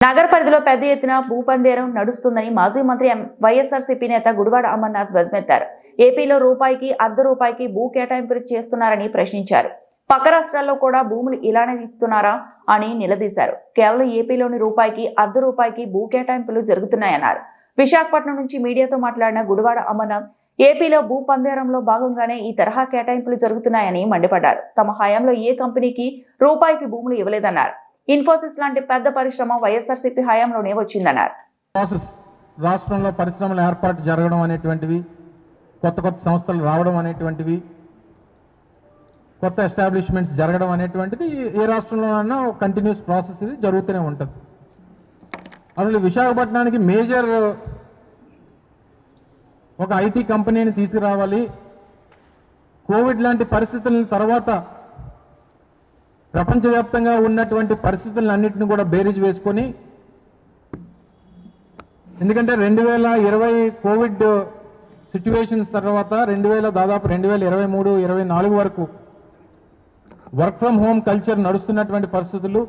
నగర పరిధిలో పెద్ద ఎత్తున భూపందేరం నడుస్తుందని మాజీ మంత్రి వైఎస్ఆర్సీపీ నేత గుడివాడ అమర్నాథ్ ధ్వజమెత్తారు. ఏపీలో రూపాయికి ₹1 భూ కేటాయింపులు చేస్తున్నారని ప్రశ్నించారు. పక్క రాష్ట్రాల్లో కూడా భూములు ఇలానే ఇస్తున్నారా అని నిలదీశారు. కేవలం ఏపీలోని రూపాయికి ₹1 భూ కేటాయింపులు జరుగుతున్నాయన్నారు. విశాఖపట్నం నుంచి మీడియాతో మాట్లాడిన గుడివాడ అమర్నాథ్ ఏపీలో భూ పందేరంలో భాగంగానే ఈ తరహా కేటాయింపులు జరుగుతున్నాయని మండిపడ్డారు. తమ హయాంలో ఏ కంపెనీకి రూపాయికి భూములు ఇవ్వలేదన్నారు. ఇన్ఫోసిస్ లాంటి పెద్ద పరిశ్రమ వైఎస్ఆర్సీపీ హయాంలోనే వచ్చిందన్నారు. రాష్ట్రంలో పరిశ్రమల ఏర్పాటు జరగడం అనేటువంటివి, కొత్త సంస్థలు రావడం అనేటువంటివి, కొత్త ఎస్టాబ్లిష్మెంట్స్ జరగడం అనేటువంటిది ఏ రాష్ట్రంలోనైనా కంటిన్యూస్ ప్రాసెస్ ఇది జరుగుతూనే ఉంటుంది. అసలు విశాఖపట్నానికి మేజర్ ఒక ఐటీ కంపెనీని తీసుకురావాలి. కోవిడ్ లాంటి పరిస్థితుల తర్వాత ప్రపంచవ్యాప్తంగా ఉన్నటువంటి పరిస్థితులన్నింటినీ కూడా బేరీజ్ వేసుకొని, ఎందుకంటే 2020 కోవిడ్ సిచ్యువేషన్స్ తర్వాత దాదాపు 2023-24 వరకు వర్క్ ఫ్రమ్ హోమ్ కల్చర్ నడుస్తున్నటువంటి పరిస్థితులు,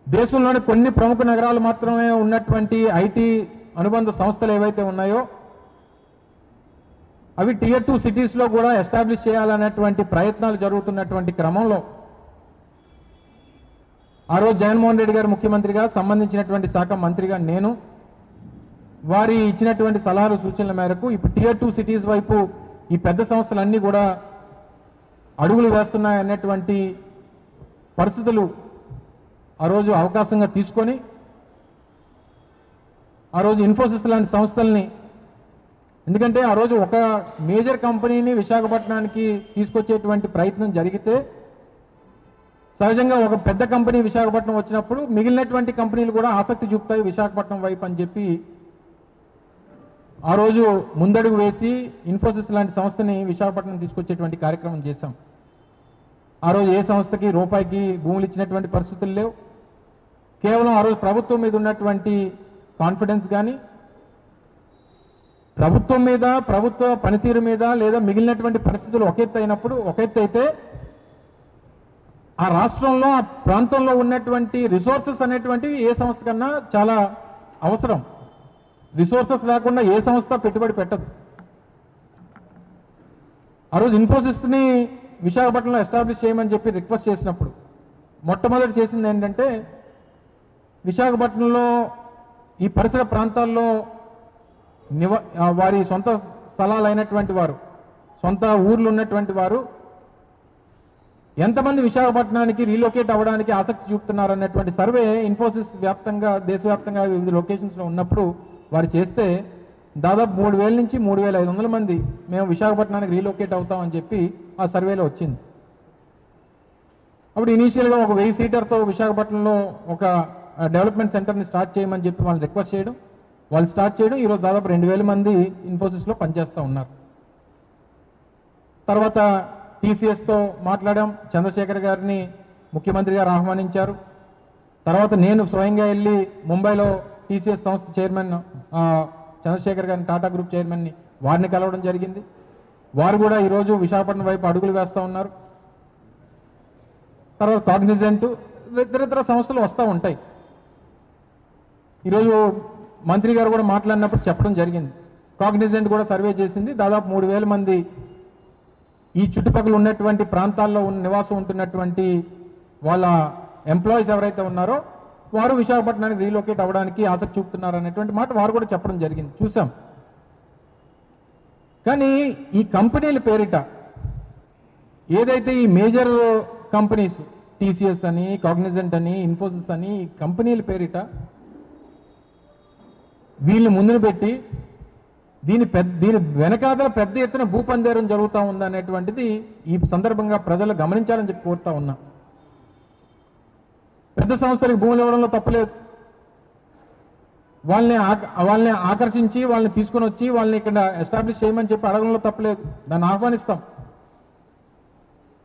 దేశంలోని కొన్ని ప్రముఖ నగరాలు మాత్రమే ఉన్నటువంటి ఐటీ అనుబంధ సంస్థలు ఏవైతే ఉన్నాయో అవి Tier 2 సిటీస్లో కూడా ఎస్టాబ్లిష్ చేయాలనేటువంటి ప్రయత్నాలు జరుగుతున్నటువంటి క్రమంలో ఆ రోజు జగన్మోహన్ రెడ్డి గారు ముఖ్యమంత్రిగా, సంబంధించినటువంటి శాఖ మంత్రిగా నేను వారి ఇచ్చినటువంటి సలహాలు సూచనల మేరకు ఇప్పుడు Tier 2 సిటీస్ వైపు ఈ పెద్ద సంస్థలన్నీ కూడా అడుగులు వేస్తున్నాయన్నటువంటి పరిస్థితులు ఆ రోజు అవకాశంగా తీసుకొని ఆ రోజు ఇన్ఫోసిస్ లాంటి సంస్థల్ని, ఎందుకంటే ఆ రోజు ఒక మేజర్ కంపెనీని విశాఖపట్నానికి తీసుకొచ్చేటువంటి ప్రయత్నం జరిగితే సహజంగా ఒక పెద్ద కంపెనీ విశాఖపట్నం వచ్చినప్పుడు మిగిలినటువంటి కంపెనీలు కూడా ఆసక్తి చూపుతాయి విశాఖపట్నం వైపు అని చెప్పి ఆ రోజు ముందడుగు వేసి ఇన్ఫోసిస్ లాంటి సంస్థని విశాఖపట్నం తీసుకొచ్చేటువంటి కార్యక్రమం చేశాం. ఆ రోజు ఏ సంస్థకి రూపాయికి భూములు ఇచ్చినటువంటి పరిస్థితులు లేవు. కేవలం ఆ రోజు ప్రభుత్వం మీద ఉన్నటువంటి కాన్ఫిడెన్స్ కానీ, ప్రభుత్వం మీద, ప్రభుత్వ పనితీరు మీద, లేదా మిగిలినటువంటి పరిస్థితులు ఒక ఎత్తు అయితే ఆ రాష్ట్రంలో, ఆ ప్రాంతంలో ఉన్నటువంటి రిసోర్సెస్ అనేటువంటివి ఏ సంస్థ కన్నా చాలా అవసరం. రిసోర్సెస్ లేకుండా ఏ సంస్థ పెట్టుబడి పెట్టదు. ఆ రోజు ఇన్ఫోసిస్ని విశాఖపట్నంలో ఎస్టాబ్లిష్ చేయమని చెప్పి రిక్వెస్ట్ చేసినప్పుడు మొట్టమొదటి చేసింది ఏంటంటే, విశాఖపట్నంలో ఈ పరిసర ప్రాంతాల్లో వారి సొంత స్థలాలు అయినటువంటి వారు, సొంత ఊర్లు ఉన్నటువంటి వారు ఎంతమంది విశాఖపట్నానికి రీలొకేట్ అవ్వడానికి ఆసక్తి చూపుతున్నారు అన్నటువంటి సర్వే ఇన్ఫోసిస్ వ్యాప్తంగా, దేశవ్యాప్తంగా వివిధ లొకేషన్స్లో ఉన్నప్పుడు వారు చేస్తే దాదాపు 3,000 నుంచి 3,500 మంది మేము విశాఖపట్నానికి రీలొకేట్ అవుతామని చెప్పి ఆ సర్వేలో వచ్చింది. అప్పుడు ఇనీషియల్గా ఒక 1000 సీటర్తో విశాఖపట్నంలో ఒక డెవలప్మెంట్ సెంటర్ని స్టార్ట్ చేయమని చెప్పి వాళ్ళు రిక్వెస్ట్ చేయడం, వాళ్ళు స్టార్ట్ చేయడం, ఈరోజు దాదాపు 2,000 మంది ఇన్ఫోసిస్లో పనిచేస్తూ ఉన్నారు. తర్వాత టీసీఎస్తో మాట్లాడాం, చంద్రశేఖర్ గారిని ముఖ్యమంత్రి గారు ఆహ్వానించారు. తర్వాత నేను స్వయంగా వెళ్ళి ముంబైలో టీసీఎస్ సంస్థ చైర్మన్ చంద్రశేఖర్ గారిని, టాటా గ్రూప్ చైర్మన్ని, వారిని కలవడం జరిగింది. వారు కూడా ఈరోజు విశాఖపట్నం వైపు అడుగులు వేస్తూ ఉన్నారు. తర్వాత కాగ్నిజెంట్, ఇతర సంస్థలు వస్తూ ఉంటాయి. ఈరోజు మంత్రి గారు కూడా మాట్లాడినప్పుడు చెప్పడం జరిగింది, కాగ్నిజెంట్ కూడా సర్వే చేసింది, దాదాపు 3,000 మంది ఈ చుట్టుపక్కల ఉన్నటువంటి ప్రాంతాల్లో నివాసం ఉంటున్నటువంటి వాళ్ళ ఎంప్లాయీస్ ఎవరైతే ఉన్నారో వారు విశాఖపట్నానికి రీలొకేట్ అవ్వడానికి ఆసక్తి చూపుతున్నారు అనేటువంటి మాట వారు కూడా చెప్పడం జరిగింది, చూసాం. కానీ ఈ కంపెనీల పేరిట ఏదైతే ఈ మేజర్ కంపెనీస్ టీసీఎస్ అని, కాగ్నిజెంట్ అని, ఇన్ఫోసిస్ అని, కంపెనీల పేరిట వీళ్ళని ముందును పెట్టి దీని వెనకాదల పెద్ద ఎత్తున భూపందేరం జరుగుతూ ఉందనేటువంటిది ఈ సందర్భంగా ప్రజలు గమనించాలని చెప్పి కోరుతా ఉన్నా. పెద్ద సంస్థలకు భూములు ఇవ్వడంలో తప్పలేదు. వాళ్ళని ఆకర్షించి వాళ్ళని తీసుకొని వచ్చి వాళ్ళని ఇక్కడ ఎస్టాబ్లిష్ చేయమని చెప్పి అడగడంలో తప్పలేదు, దాన్ని ఆహ్వానిస్తాం.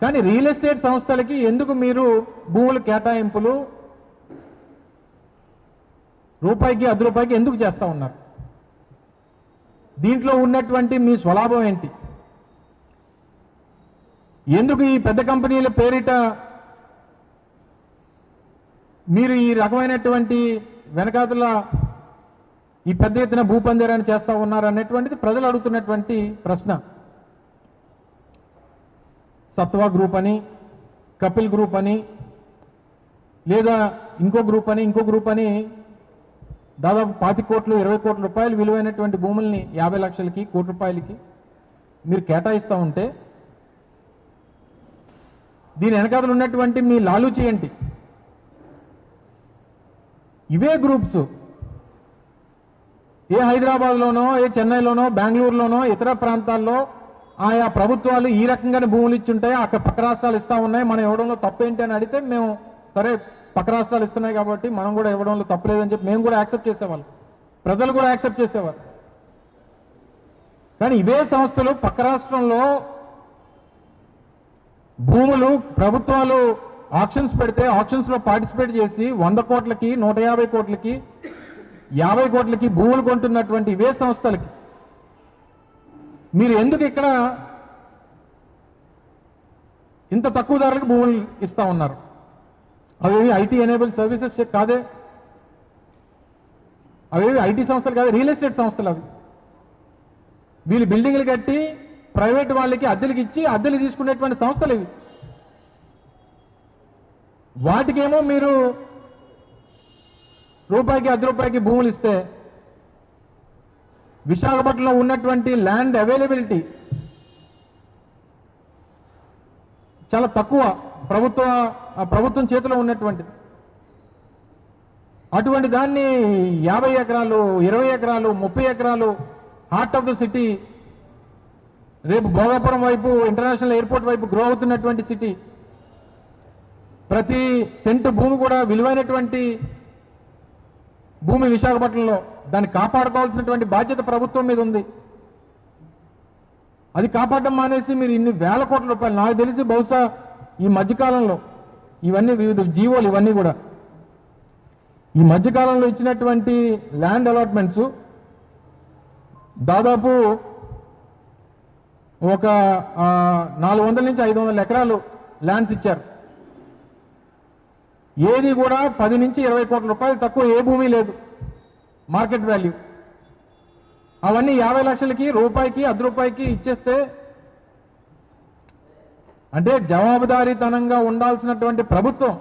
కానీ రియల్ ఎస్టేట్ సంస్థలకి ఎందుకు మీరు భూముల కేటాయింపులు రూపాయికి ₹1 ఎందుకు చేస్తూ ఉన్నారు? దీంట్లో ఉన్నటువంటి మీ స్వలాభం ఏంటి? ఎందుకు ఈ పెద్ద కంపెనీల పేరిట మీరు ఈ రకమైనటువంటి వెనకాతల ఈ పెద్ద ఎత్తున భూపందేరాన్ని చేస్తూ ఉన్నారు అనేటువంటిది ప్రజలు అడుగుతున్నటువంటి ప్రశ్న. సత్వా గ్రూప్ అని, కపిల్ గ్రూప్ అని, లేదా ఇంకో గ్రూప్ అని దాదాపు 25 కోట్లు 20 కోట్ల రూపాయలు విలువైనటువంటి భూముల్ని 50 లక్షలకి, కోటి రూపాయలకి మీరు కేటాయిస్తూ ఉంటే దీని వెనకాతలు ఉన్నటువంటి మీ లాలూచి ఏంటి? ఇవే గ్రూప్స్ ఏ హైదరాబాద్లోనో, ఏ చెన్నైలోనో, బెంగళూరులోనో, ఇతర ప్రాంతాల్లో ఆయా ప్రభుత్వాలు ఈ రకంగానే భూములు ఇచ్చుంటాయి, అక్కడ పక్క రాష్ట్రాలు ఇస్తూ ఉన్నాయి, మనం ఇవ్వడంలో తప్పేంటి అని అడిగితే మేము సరే పక్క రాష్ట్రాలు ఇస్తున్నాయి కాబట్టి మనం కూడా ఇవ్వడంలో తప్పలేదని చెప్పి మేము కూడా యాక్సెప్ట్ చేసేవాళ్ళం, ప్రజలు కూడా యాక్సెప్ట్ చేసేవారు. కానీ ఇవే సంస్థలు పక్క రాష్ట్రంలో భూములు ప్రభుత్వాలు ఆక్షన్స్ పెడితే ఆక్షన్స్లో పార్టిసిపేట్ చేసి 100 కోట్లకి, 150 కోట్లకి, 50 కోట్లకి భూములు కొంటున్నటువంటి ఇవే సంస్థలకి మీరు ఎందుకు ఇక్కడ ఇంత తక్కువ ధరలకు భూములు ఇస్తా ఉన్నారు? అవేవి ఐటీ ఎనేబుల్ సర్వీసెస్ కాదే, అవేవి ఐటీ సంస్థలు కాదే, రియల్ ఎస్టేట్ సంస్థలు అవి. వీళ్ళు బిల్డింగ్లు కట్టి ప్రైవేట్ వాళ్ళకి అద్దెలకు ఇచ్చి అద్దెలు తీసుకునేటువంటి సంస్థలు ఇవి. వాటికేమో మీరు రూపాయికి, ₹10 భూములు ఇస్తే విశాఖపట్నంలో ఉన్నటువంటి ల్యాండ్ అవైలబిలిటీ చాలా తక్కువ, ప్రభుత్వం చేతిలో ఉన్నటువంటిది. అటువంటి దాన్ని 50 ఎకరాలు, 20 ఎకరాలు, 30 ఎకరాలు హార్ట్ ఆఫ్ ద సిటీ, రేపు భోగాపురం వైపు ఇంటర్నేషనల్ ఎయిర్పోర్ట్ వైపు గ్రో అవుతున్నటువంటి సిటీ, ప్రతి సెంటు భూమి కూడా విలువైనటువంటి భూమి విశాఖపట్నంలో, దాన్ని కాపాడుకోవాల్సినటువంటి బాధ్యత ప్రభుత్వం మీద ఉంది. అది కాపాడడం మానేసి మీరు ఇన్ని వేల కోట్ల రూపాయలు, నాకు తెలిసి బహుశా ఈ మధ్యకాలంలో ఇవన్నీ వివిధ జీవోలు ఇవన్నీ కూడా ఈ మధ్యకాలంలో ఇచ్చినటువంటి ల్యాండ్ అలాట్మెంట్స్ దాదాపు ఒక 400 నుంచి 500 ఎకరాలు ల్యాండ్స్ ఇచ్చారు. ఏది కూడా 10 నుంచి 20 కోట్ల రూపాయలు తక్కువ ఏ భూమి లేదు మార్కెట్ వాల్యూ. అవన్నీ 50 లక్షలకి, రూపాయికి, ₹10 ఇచ్చేస్తే అంటే జవాబుదారీతనంగా ఉండాల్సినటువంటి ప్రభుత్వం,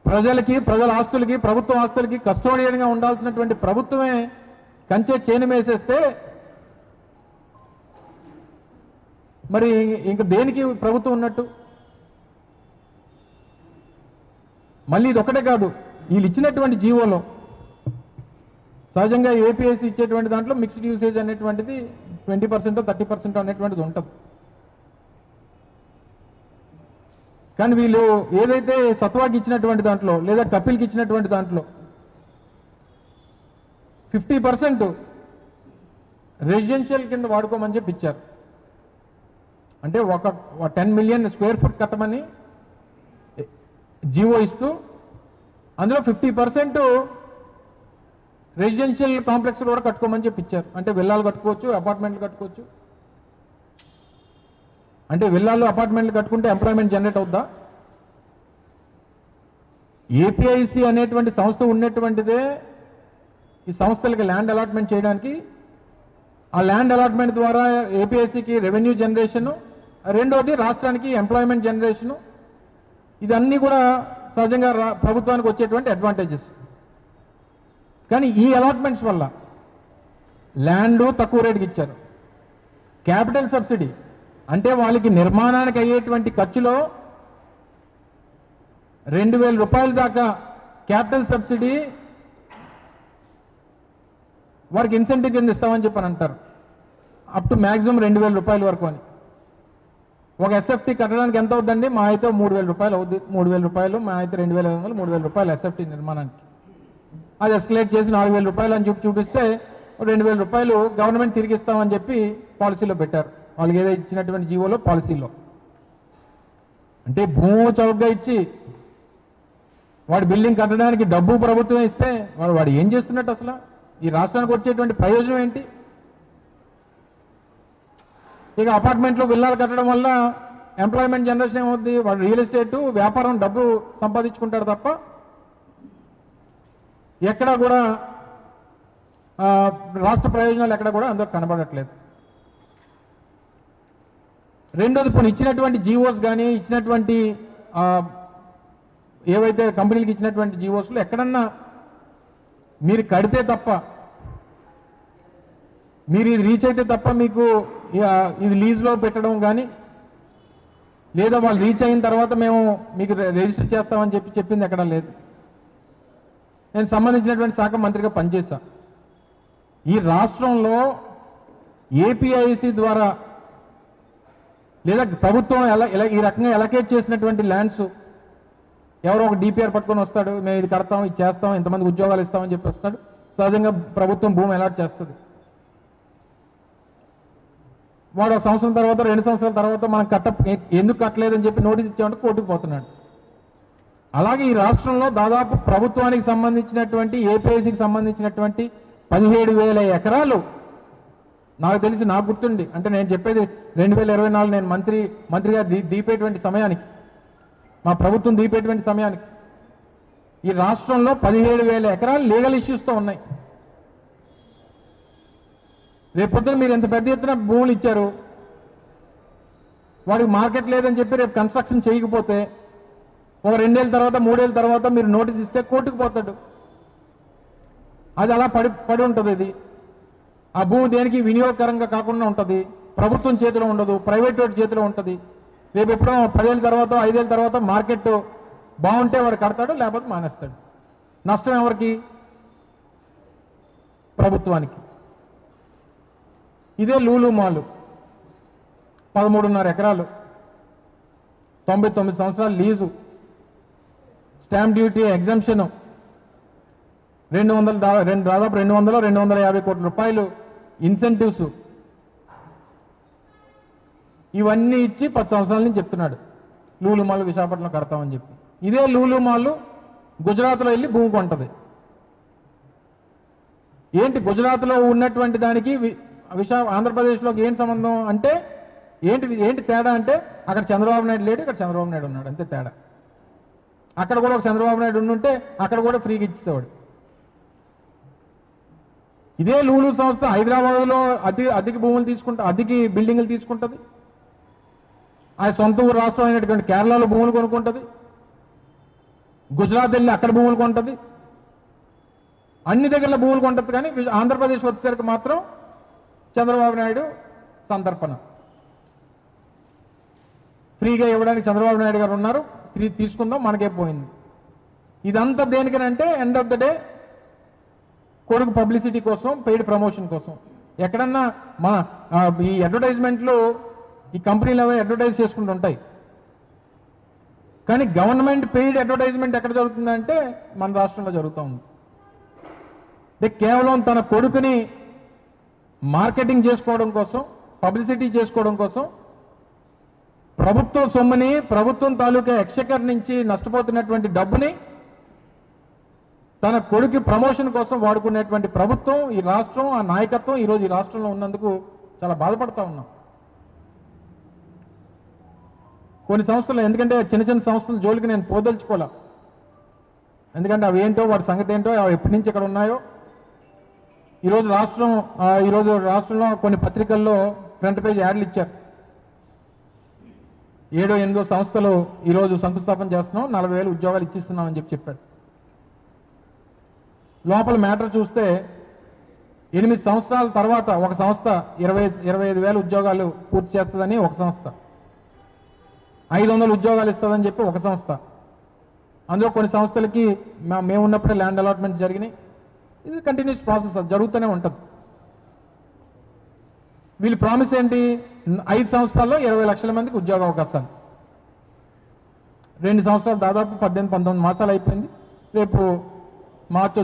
ప్రజలకి, ప్రజల ఆస్తులకి, ప్రభుత్వ ఆస్తులకి కస్టోడియన్గా ఉండాల్సినటువంటి ప్రభుత్వమే కంచె చేను వేసేస్తే మరి ఇంక దేనికి ప్రభుత్వం ఉన్నట్టు? మళ్ళీ ఇది ఒకటే కాదు, వీళ్ళు ఇచ్చినటువంటి జీవోలో సహజంగా ఏపీఐసి ఇచ్చేటువంటి దాంట్లో మిక్స్డ్ యూసేజ్ అనేటువంటిది 20% 30% అనేటువంటిది ఉంటుంది. కానీ వీళ్ళు ఏదైతే సత్వాకి ఇచ్చినటువంటి దాంట్లో లేదా కపిల్కి ఇచ్చినటువంటి దాంట్లో 50% రెసిడెన్షియల్ కింద వాడుకోమని చెప్పి ఇచ్చారు. అంటే ఒక 10 మిలియన్ స్క్వేర్ ఫుట్ కట్టమని జీవో ఇస్తూ అందులో 50% రెసిడెన్షియల్ కాంప్లెక్స్ కూడా కట్టుకోమని చెప్పి ఇచ్చారు. అంటే విల్లాలు కట్టుకోవచ్చు, అపార్ట్మెంట్లు కట్టుకోవచ్చు. అంటే విల్లాలు, అపార్ట్మెంట్లు కట్టుకుంటే ఎంప్లాయ్మెంట్ జనరేట్ అవుద్దా? ఏపీఐసి అనేటువంటి సంస్థ ఉన్నటువంటిదే ఈ సంస్థలకి ల్యాండ్ అలాట్మెంట్ చేయడానికి. ఆ ల్యాండ్ అలాట్మెంట్ ద్వారా ఏపీఐసికి రెవెన్యూ జనరేషను, రెండోది రాష్ట్రానికి ఎంప్లాయ్మెంట్ జనరేషను, ఇదన్నీ కూడా సహజంగా ప్రభుత్వానికి వచ్చేటువంటి అడ్వాంటేజెస్. కానీ ఈ అలాట్మెంట్స్ వల్ల ల్యాండ్ తక్కువ రేటుకి ఇచ్చారు. క్యాపిటల్ సబ్సిడీ అంటే వాళ్ళకి నిర్మాణానికి అయ్యేటువంటి ఖర్చులో 2,000 రూపాయల దాకా క్యాపిటల్ సబ్సిడీ వారికి ఇన్సెంటివ్ కింద ఇస్తామని చెప్పని అంటారు. అప్ టు మ్యాక్సిమం 2,000 రూపాయల వరకు అని. ఒక ఎస్ఎఫ్టీ కట్టడానికి ఎంత అవుతుందండి? మా అయితే 3,000 రూపాయలు అవుద్ది. 3,000 రూపాయలు, మా అయితే 2,500, 3,000 రూపాయలు ఎస్ఎఫ్టీ నిర్మాణానికి. అది ఎస్కలేట్ చేసి 4,000 రూపాయలు అని చూపిస్తే 2,000 రూపాయలు గవర్నమెంట్ తిరిగి ఇస్తామని చెప్పి పాలసీలో పెట్టారు. వాళ్ళకి ఏదో ఇచ్చినటువంటి జీవోలో పాలసీలో. అంటే భూమి చౌకగా ఇచ్చి వాడు బిల్డింగ్ కట్టడానికి డబ్బు ప్రభుత్వం ఇస్తే వాడు ఏం చేస్తున్నట్టు? అసలు ఈ రాష్ట్రానికి వచ్చేటువంటి ప్రయోజనం ఏంటి? ఇక అపార్ట్మెంట్లో విల్లాలు కట్టడం వల్ల ఎంప్లాయ్మెంట్ జనరేషన్ ఏమవుద్ది, వాడు రియల్ ఎస్టేట్ వ్యాపారం డబ్బు సంపాదించుకుంటాడు తప్ప ఎక్కడా కూడా రాష్ట్ర ప్రయోజనాలు ఎక్కడ కూడా అందులో కనబడట్లేదు. రెండోది, ఇప్పుడు ఇచ్చినటువంటి జీవోస్ కానీ ఇచ్చినటువంటి ఏవైతే కంపెనీలకు ఇచ్చినటువంటి జీవోస్లో ఎక్కడన్నా మీరు కడితే తప్ప, మీరు ఇది రీచ్ అయితే తప్ప మీకు ఇది లీజ్లో పెట్టడం కానీ, లేదా వాళ్ళు రీచ్ అయిన తర్వాత మేము మీకు రిజిస్టర్ చేస్తామని చెప్పింది ఎక్కడా లేదు. నేను సంబంధించినటువంటి శాఖ మంత్రిగా పనిచేశా. ఈ రాష్ట్రంలో ఏపీఐసి ద్వారా లేదా ప్రభుత్వం ఈ రకంగా ఎలకేట్ చేసినటువంటి ల్యాండ్స్ ఎవరో ఒక డిపిఆర్ పట్టుకొని వస్తాడు, మేము ఇది కడతాం, ఇది చేస్తాం, ఇంతమంది ఉద్యోగాలు ఇస్తామని చెప్పి వస్తాడు. సహజంగా ప్రభుత్వం భూమి అలాట్ చేస్తుంది. వాడు ఒక సంవత్సరం తర్వాత 2 సంవత్సరాల తర్వాత మనం ఎందుకు కట్టలేదని చెప్పి నోటీస్ ఇచ్చామంటే కోర్టుకు పోతున్నాడు. అలాగే ఈ రాష్ట్రంలో దాదాపు ప్రభుత్వానికి సంబంధించినటువంటి ఏపీఐసికి సంబంధించినటువంటి 17,000 ఎకరాలు నాకు తెలిసి, నాకు గుర్తుండి, అంటే నేను చెప్పేది 2024 నేను మంత్రిగా దీపేటువంటి సమయానికి, మా ప్రభుత్వం దీపేటువంటి సమయానికి ఈ రాష్ట్రంలో 17,000 ఎకరాలు లీగల్ ఇష్యూస్తో ఉన్నాయి. రేపొద్దున మీరు ఎంత పెద్ద ఎత్తున భూములు ఇచ్చారు, వాడికి మార్కెట్ లేదని చెప్పి రేపు కన్స్ట్రక్షన్ చేయకపోతే ఒక 2 ఏళ్ళ తర్వాత 3 ఏళ్ళ తర్వాత మీరు నోటీస్ ఇస్తే కోర్టుకు పోతాడు. అది అలా పడి ఉంటుంది. ఇది ఆ భూమి దేనికి వినియోగకరంగా కాకుండా ఉంటుంది, ప్రభుత్వం చేతిలో ఉండదు, ప్రైవేట్ వాడి చేతిలో ఉంటుంది. రేపు ఎప్పుడో 10 ఏళ్ళ తర్వాత 5 ఏళ్ళ తర్వాత మార్కెట్ బాగుంటే వాడు కడతాడు, లేకపోతే మానేస్తాడు. నష్టం ఎవరికి? ప్రభుత్వానికి. ఇదే లూలు మాల్ 13.5 ఎకరాలు, 99 సంవత్సరాలు లీజు, స్టాంప్ డ్యూటీ ఎగ్జంప్షన్, దాదాపు 250 కోట్ల రూపాయలు ఇన్సెంటివ్స్, ఇవన్నీ ఇచ్చి 10 సంవత్సరాల నుంచి చెప్తున్నాడు లూలు మాల్ విశాఖపట్నంలో కడతామని చెప్పి. ఇదే లూలు మాల్ గుజరాత్లో వెళ్ళి భూమి కొంటది. ఏంటి గుజరాత్లో ఉన్నటువంటి దానికి ఆంధ్రప్రదేశ్లోకి ఏం సంబంధం అంటే ఏంటి తేడా అంటే, అక్కడ చంద్రబాబు నాయుడు లేడు, ఇక్కడ చంద్రబాబు నాయుడు ఉన్నాడు, అంతే తేడా. అక్కడ కూడా ఒక చంద్రబాబు నాయుడు ఉండుంటే అక్కడ కూడా ఫ్రీగా ఇచ్చేవాడు. ఇదే లూలు సంస్థ హైదరాబాద్లో అద్దెకి భూములు తీసుకుంటా, అద్దెకి బిల్డింగులు తీసుకుంటుంది. ఆ సొంత ఊరు రాష్ట్రం అయినటువంటి కేరళలో భూములు కొనుక్కుంటుంది, గుజరాత్ వెళ్ళి అక్కడ భూములు కొంటుంది, అన్ని దగ్గరలో భూములు కొంటుంది. కానీ ఆంధ్రప్రదేశ్ వచ్చేసరికి మాత్రం చంద్రబాబు నాయుడు సందర్పణ ఫ్రీగా ఇవ్వడానికి చంద్రబాబు నాయుడు గారు ఉన్నారు, తీసుకుందాం, మనకే పోయింది. ఇదంతా దేనికనంటే ఎండ్ ఆఫ్ ద డే కొడుకు పబ్లిసిటీ కోసం, పెయిడ్ ప్రమోషన్ కోసం. ఎక్కడన్నా మన ఈ అడ్వర్టైజ్మెంట్లు ఈ కంపెనీలు అవి అడ్వర్టైజ్ చేసుకుంటూ ఉంటాయి. కానీ గవర్నమెంట్ పెయిడ్ అడ్వర్టైజ్మెంట్ ఎక్కడ జరుగుతుందంటే మన రాష్ట్రంలో జరుగుతూ ఉంది. అంటే కేవలం తన కొడుకుని మార్కెటింగ్ చేసుకోవడం కోసం, పబ్లిసిటీ చేసుకోవడం కోసం ప్రభుత్వ సొమ్ముని, ప్రభుత్వం తాలూకా ఎక్స్చెకర్ నుంచి నష్టపోతున్నటువంటి డబ్బుని తన కొడుకు ప్రమోషన్ కోసం వాడుకునేటువంటి ప్రభుత్వం, ఈ రాష్ట్రం, ఆ నాయకత్వం ఈరోజు ఈ రాష్ట్రంలో ఉన్నందుకు చాలా బాధపడతా ఉన్నాం. కొన్ని సంస్థలు, ఎందుకంటే చిన్న సంస్థల జోలికి నేను పోదలుచుకోలే, ఎందుకంటే అవి ఏంటో, వాటి సంగతి ఏంటో, అవి ఎప్పటి నుంచి ఇక్కడ ఉన్నాయో. ఈరోజు రాష్ట్రంలో కొన్ని పత్రికల్లో ఫ్రంట్ పేజ్ యాడ్లు ఇచ్చారు. 7-8 సంస్థలు ఈరోజు శంకుస్థాపన చేస్తున్నాం, 40,000 ఉద్యోగాలు ఇచ్చిస్తున్నాం అని చెప్పాడు. లోపల మ్యాటర్ చూస్తే 8 సంవత్సరాల తర్వాత ఒక సంస్థ 25,000 ఉద్యోగాలు పూర్తి చేస్తుందని ఒక సంస్థ, 500 ఉద్యోగాలు ఇస్తుందని చెప్పి ఒక సంస్థ. అందులో కొన్ని సంస్థలకి మేము ఉన్నప్పుడే ల్యాండ్ అలాట్మెంట్ జరిగినాయి. ఇది కంటిన్యూస్ ప్రాసెస్, అది జరుగుతూనే ఉంటుంది. వీళ్ళు ప్రామిస్ ఏంటి? 5 సంవత్సరాల్లో 20 లక్షల మందికి ఉద్యోగ అవకాశాలు. 2 సంవత్సరాలు దాదాపు 18-19 మాసాలు అయిపోయింది. రేపు మార్చి